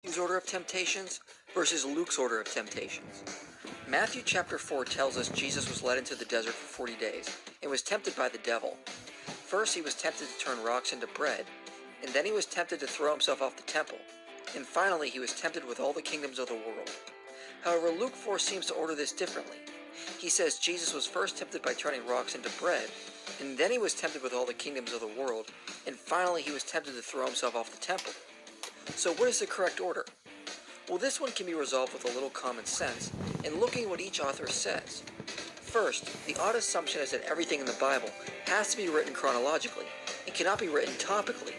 Matthew's order of temptations versus Luke's order of temptations. Matthew chapter 4 tells us Jesus was led into the desert for 40 days and was tempted by the devil. First he was tempted to turn rocks into bread, and then he was tempted to throw himself off the temple, and finally he was tempted with all the kingdoms of the world. However, Luke 4 seems to order this differently. He says Jesus was first tempted by turning rocks into bread, and then he was tempted with all the kingdoms of the world, and finally he was tempted to throw himself off the temple. So what is the correct order? Well, this one can be resolved with a little common sense and looking at what each author says. First, the odd assumption is that everything in the Bible has to be written chronologically and cannot be written topically.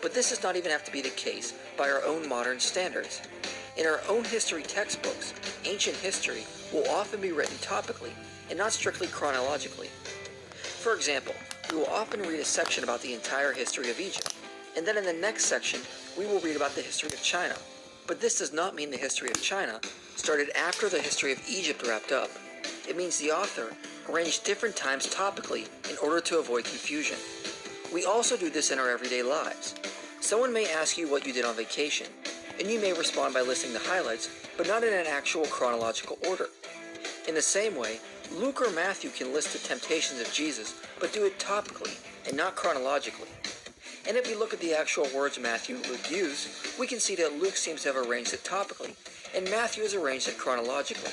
But this does not even have to be the case by our own modern standards. In our own history textbooks, ancient history will often be written topically and not strictly chronologically. For example, we will often read a section about the entire history of Egypt, and then in the next section we will read about the history of China. But this does not mean the history of China started after the history of Egypt wrapped up. It means the author arranged different times topically in order to avoid confusion. We also do this in our everyday lives. Someone may ask you what you did on vacation, and you may respond by listing the highlights, but not in an actual chronological order. In the same way, Luke or Matthew can list the temptations of Jesus, but do it topically and not chronologically. And if we look at the actual words Matthew and Luke use, we can see that Luke seems to have arranged it topically, and Matthew has arranged it chronologically.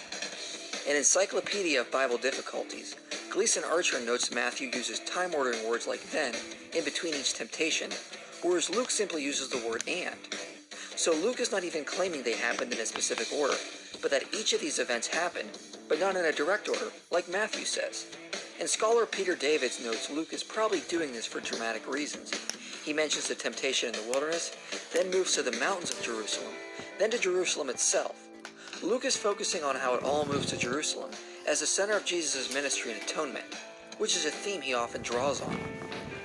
In Encyclopedia of Bible Difficulties, Gleason Archer notes Matthew uses time-ordering words like then in between each temptation, whereas Luke simply uses the word and. So Luke is not even claiming they happened in a specific order, but that each of these events happened, but not in a direct order, like Matthew says. And scholar Peter Davids notes Luke is probably doing this for dramatic reasons. He mentions the temptation in the wilderness, then moves to the mountains of Jerusalem, then to Jerusalem itself. Luke is focusing on how it all moves to Jerusalem as the center of Jesus' ministry and atonement, which is a theme he often draws on.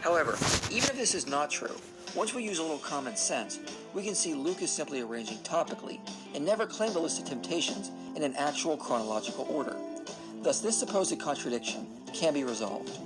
However, even if this is not true, once we use a little common sense, we can see Luke is simply arranging topically and never claimed a list of temptations in an actual chronological order. Thus, this supposed contradiction can be resolved.